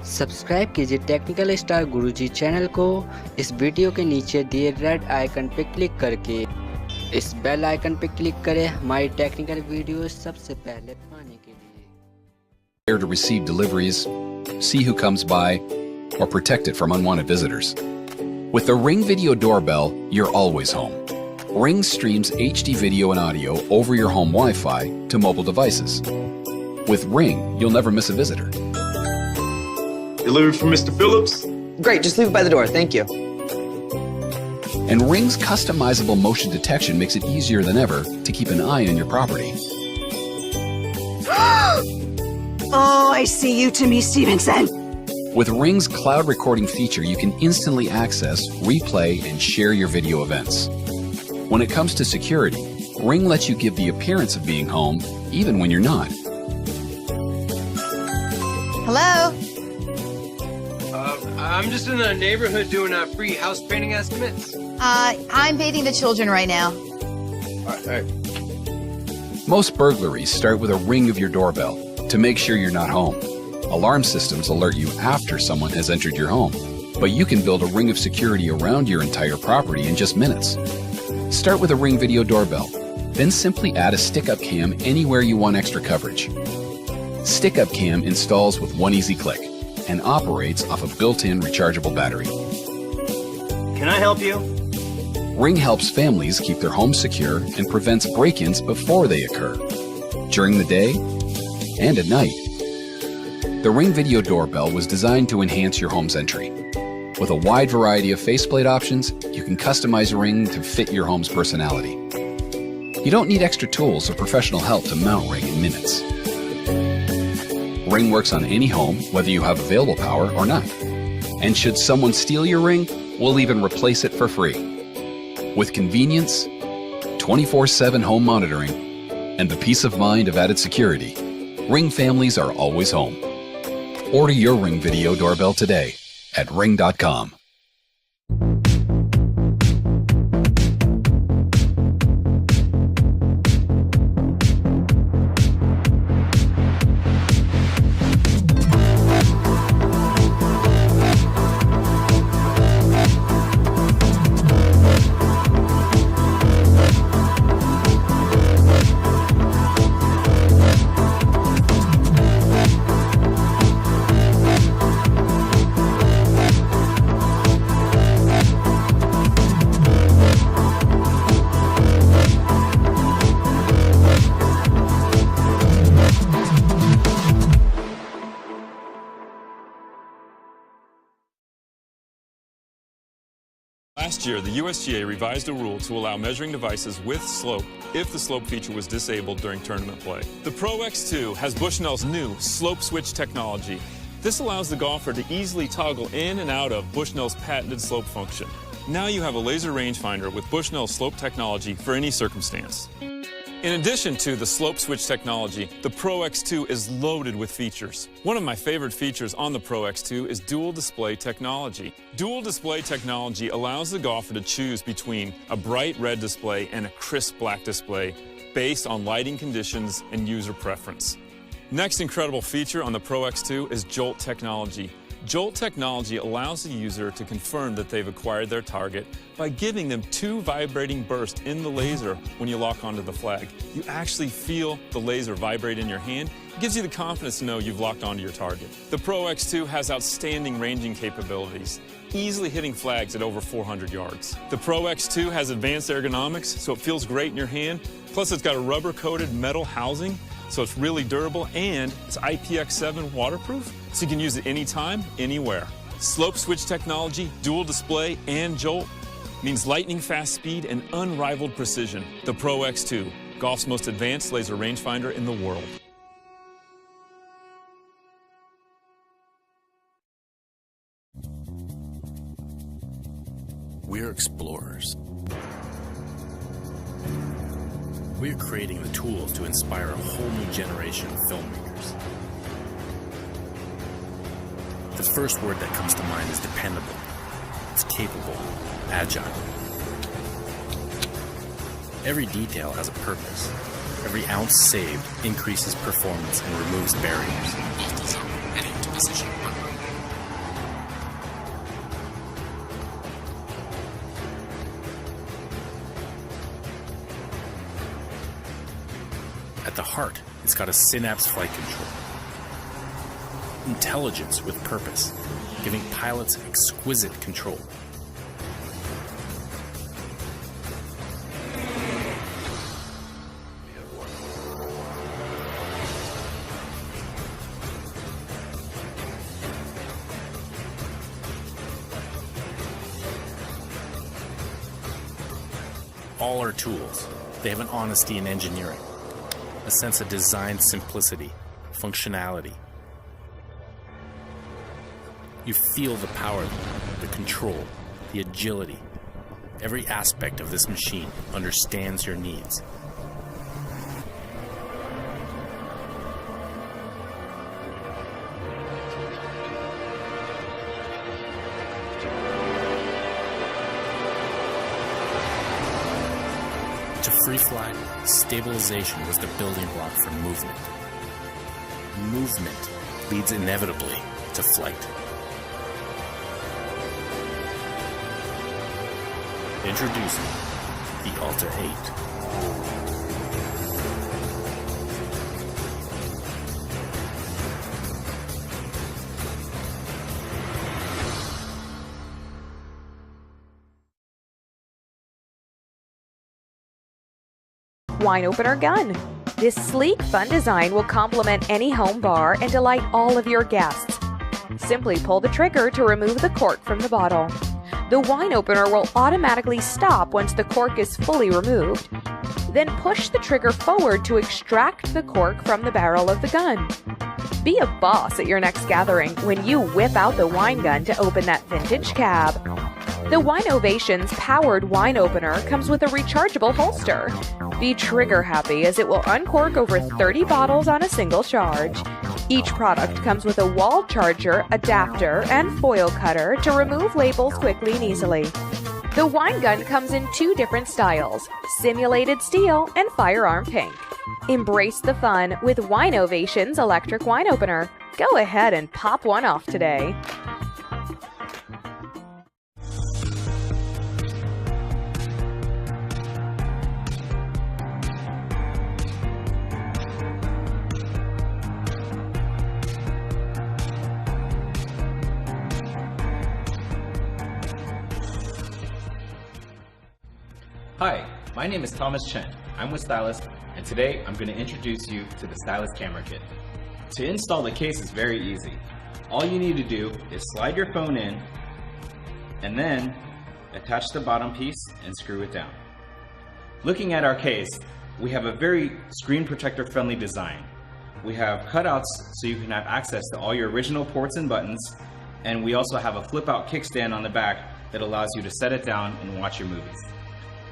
Subscribe कीजिए technical star गुरुजी channel को इस वीडियो के नीचे दिए रेड आइकन पर क्लिक करके इस बेल आइकन पर क्लिक करें हमारी टेक्निकल वीडियो सबसे पहले पाने के लिए। To receive deliveries, see who comes by, or protect it from unwanted visitors. With the Ring Video Doorbell, you're always home. Ring streams HD video and audio over your home Wi-Fi to mobile devices. With Ring, you'll never miss a visitor. Delivery from Mr. Phillips? Great, just leave it by the door, thank you. And Ring's customizable motion detection makes it easier than ever to keep an eye on your property. Oh, I see you, Timmy Stevenson. With Ring's cloud recording feature, you can instantly access, replay, and share your video events. When it comes to security, Ring lets you give the appearance of being home, even when you're not. Hello? I'm just in the neighborhood doing free house painting estimates. I'm painting the children right now. All right. Most burglaries start with a ring of your doorbell to make sure you're not home. Alarm systems alert you after someone has entered your home, but you can build a ring of security around your entire property in just minutes. Start with a Ring Video Doorbell, then simply add a stick-up cam anywhere you want extra coverage. Stick-up cam installs with one easy click and operates off a built-in rechargeable battery. Can I help you? Ring helps families keep their homes secure and prevents break-ins before they occur, during the day and at night. The Ring Video Doorbell was designed to enhance your home's entry. With a wide variety of faceplate options, you can customize Ring to fit your home's personality. You don't need extra tools or professional help to mount Ring in minutes. Ring works on any home, whether you have available power or not. And should someone steal your Ring, we'll even replace it for free. With convenience, 24/7 home monitoring, and the peace of mind of added security, Ring families are always home. Order your Ring Video Doorbell today at ring.com. Last year, the USGA revised a rule to allow measuring devices with slope if the slope feature was disabled during tournament play. The Pro X2 has Bushnell's new slope switch technology. This allows the golfer to easily toggle in and out of Bushnell's patented slope function. Now you have a laser rangefinder with Bushnell's slope technology for any circumstance. In addition to the slope switch technology, the Pro X2 is loaded with features. One of my favorite features on the Pro X2 is dual display technology. Dual display technology allows the golfer to choose between a bright red display and a crisp black display based on lighting conditions and user preference. Next incredible feature on the Pro X2 is Jolt technology. Jolt technology allows the user to confirm that they've acquired their target by giving them 2 vibrating bursts in the laser when you lock onto the flag. You actually feel the laser vibrate in your hand. It gives you the confidence to know you've locked onto your target. The Pro X2 has outstanding ranging capabilities, easily hitting flags at over 400 yards. The Pro X2 has advanced ergonomics, so it feels great in your hand. Plus, it's got a rubber-coated metal housing, so it's really durable, and it's IPX7 waterproof, so you can use it anytime, anywhere. Slope switch technology, dual display, and Jolt means lightning-fast speed and unrivaled precision. The Pro X2, golf's most advanced laser rangefinder in the world. We're explorers. We're creating the tools to inspire a whole new generation of filmmakers. The first word that comes to mind is dependable. It's capable, agile. Every detail has a purpose. Every ounce saved increases performance and removes barriers. the heart, it's got a synapse flight control. Intelligence with purpose, giving pilots exquisite control. All are tools. They have an honesty in engineering, a sense of design simplicity, functionality. You feel the power, the control, the agility. Every aspect of this machine understands your needs. To Freefly, stabilization was the building block for movement. Movement leads inevitably to flight. Introducing the Alta 8. Wine opener gun. This sleek, fun design will complement any home bar and delight all of your guests. Simply pull the trigger to remove the cork from the bottle. The wine opener will automatically stop once the cork is fully removed. Then push the trigger forward to extract the cork from the barrel of the gun. Be a boss at your next gathering when you whip out the wine gun to open that vintage cab. The WineOvation's powered wine opener comes with a rechargeable holster. Be trigger happy as it will uncork over 30 bottles on a single charge. Each product comes with a wall charger, adapter, and foil cutter to remove labels quickly and easily. The wine gun comes in 2 different styles, simulated steel and firearm pink. Embrace the fun with WineOvation's electric wine opener. Go ahead and pop one off today. Hi, my name is Thomas Chen. I'm with Ztylus, and today I'm going to introduce you to the Ztylus camera kit. To install the case is very easy. All you need to do is slide your phone in, and then attach the bottom piece and screw it down. Looking at our case, we have a very screen protector friendly design. We have cutouts so you can have access to all your original ports and buttons, and we also have a flip out kickstand on the back that allows you to set it down and watch your movies.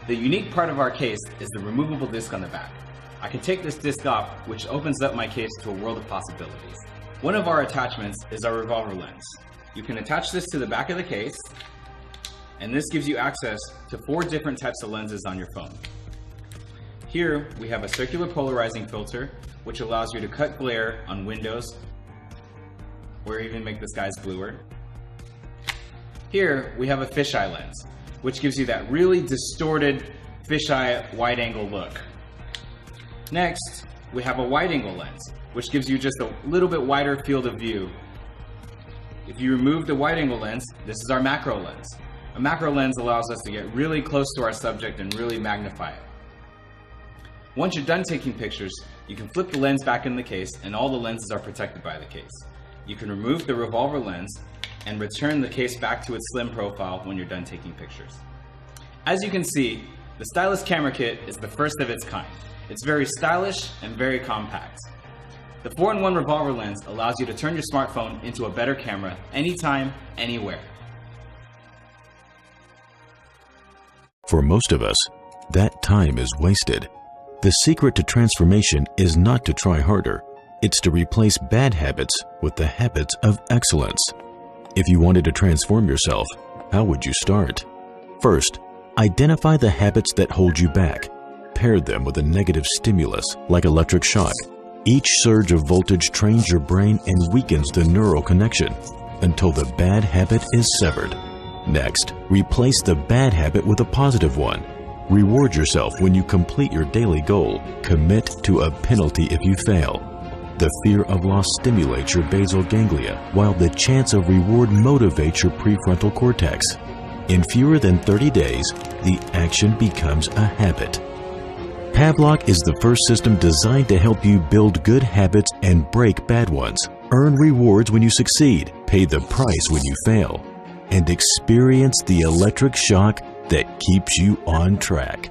The unique part of our case is the removable disc on the back. I can take this disc off, which opens up my case to a world of possibilities. One of our attachments is our revolver lens. You can attach this to the back of the case, and this gives you access to 4 different types of lenses on your phone. Here we have a circular polarizing filter, which allows you to cut glare on windows, or even make the skies bluer. Here we have a fisheye lens, which gives you that really distorted fisheye wide-angle look. Next, we have a wide-angle lens, which gives you just a little bit wider field of view. If you remove the wide-angle lens, this is our macro lens. A macro lens allows us to get really close to our subject and really magnify it. Once you're done taking pictures, you can flip the lens back in the case, and all the lenses are protected by the case. You can remove the revolver lens and return the case back to its slim profile when you're done taking pictures. As you can see, the Ztylus camera kit is the first of its kind. It's very stylish and very compact. The 4-in-1 revolver lens allows you to turn your smartphone into a better camera anytime, anywhere. For most of us, that time is wasted. The secret to transformation is not to try harder. It's to replace bad habits with the habits of excellence. If you wanted to transform yourself, how would you start? First, identify the habits that hold you back. Pair them with a negative stimulus, like electric shock. Each surge of voltage trains your brain and weakens the neural connection until the bad habit is severed. Next, replace the bad habit with a positive one. Reward yourself when you complete your daily goal. Commit to a penalty if you fail. The fear of loss stimulates your basal ganglia, while the chance of reward motivates your prefrontal cortex. In fewer than 30 days, the action becomes a habit. Pavlok is the first system designed to help you build good habits and break bad ones. Earn rewards when you succeed, pay the price when you fail, and experience the electric shock that keeps you on track.